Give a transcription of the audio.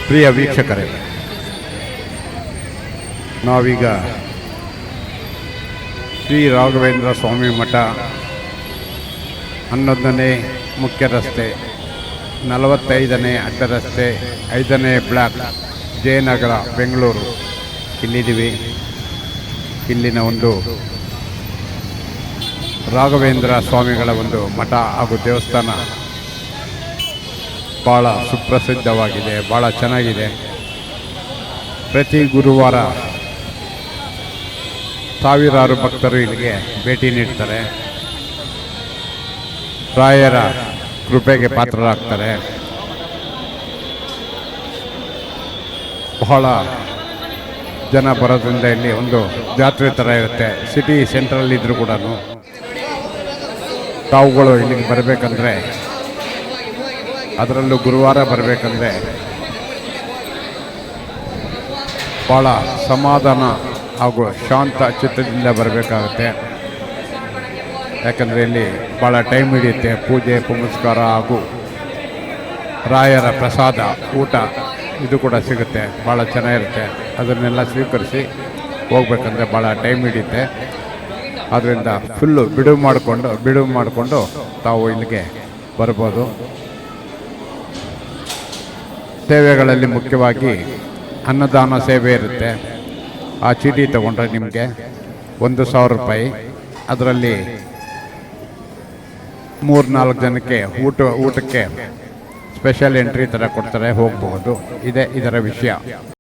ಪ್ರಿಯ ವೀಕ್ಷಕರೇ, ನಾವೀಗ ಶ್ರೀ ರಾಘವೇಂದ್ರ ಸ್ವಾಮಿ ಮಠ 11ನೇ ಮುಖ್ಯ ರಸ್ತೆ, 45ನೇ ಅಡ್ಡ ರಸ್ತೆ, 5ನೇ ಬ್ಲಾಕ್, ಜಯನಗರ, ಬೆಂಗಳೂರು ಇಲ್ಲಿದ್ದೀವಿ. ಇಲ್ಲಿನ ಒಂದು ರಾಘವೇಂದ್ರ ಸ್ವಾಮಿಗಳ ಒಂದು ಮಠ ಹಾಗೂ ದೇವಸ್ಥಾನ ಭಾಳ ಸುಪ್ರಸಿದ್ಧವಾಗಿದೆ, ಭಾಳ ಚೆನ್ನಾಗಿದೆ. ಪ್ರತಿ ಗುರುವಾರ ಸಾವಿರಾರು ಭಕ್ತರು ಇಲ್ಲಿಗೆ ಭೇಟಿ ನೀಡ್ತಾರೆ, ರಾಯರ ಕೃಪೆಗೆ ಪಾತ್ರರಾಗ್ತಾರೆ. ಬಹಳ ಜನ ಬರೋದ್ರಿಂದ ಇಲ್ಲಿ ಒಂದು ಜಾತ್ರೆ ಥರ ಇರುತ್ತೆ. ಸಿಟಿ ಸೆಂಟ್ರಲ್ಲಿ ಇದ್ದರೂ ಕೂಡ ತಾವುಗಳು ಇಲ್ಲಿಗೆ ಬರಬೇಕಂದ್ರೆ, ಅದರಲ್ಲೂ ಗುರುವಾರ ಬರಬೇಕಂದ್ರೆ ಭಾಳ ಸಮಾಧಾನ ಹಾಗೂ ಶಾಂತ ಚಿತ್ತದಿಂದ ಬರಬೇಕಾಗುತ್ತೆ. ಯಾಕಂದರೆ ಇಲ್ಲಿ ಭಾಳ ಟೈಮ್ ಹಿಡಿಯುತ್ತೆ. ಪೂಜೆ ಪುನಸ್ಕಾರ ಹಾಗೂ ರಾಯರ ಪ್ರಸಾದ ಊಟ ಇದು ಕೂಡ ಸಿಗುತ್ತೆ, ಭಾಳ ಚೆನ್ನಾಗಿರುತ್ತೆ. ಅದನ್ನೆಲ್ಲ ಸ್ವೀಕರಿಸಿ ಹೋಗ್ಬೇಕಂದ್ರೆ ಭಾಳ ಟೈಮ್ ಹಿಡಿಯುತ್ತೆ. ಆದ್ದರಿಂದ ಫುಲ್ಲು ಬಿಡುವು ಮಾಡಿಕೊಂಡು ತಾವು ಇಲ್ಲಿಗೆ ಬರ್ಬೋದು. ಸೇವೆಗಳಲ್ಲಿ ಮುಖ್ಯವಾಗಿ ಅನ್ನದಾನ ಸೇವೆ ಇರುತ್ತೆ. ಆ ಚೀಟಿ ತಗೊಂಡ್ರೆ ನಿಮಗೆ 1,000 ರೂಪಾಯಿ. ಅದರಲ್ಲಿ 3-4 ಜನಕ್ಕೆ ಊಟಕ್ಕೆ ಸ್ಪೆಷಲ್ ಎಂಟ್ರಿ ಥರ ಕೊಡ್ತಾರೆ, ಹೋಗಬಹುದು. ಇದೇ ಇದರ ವಿಷಯ.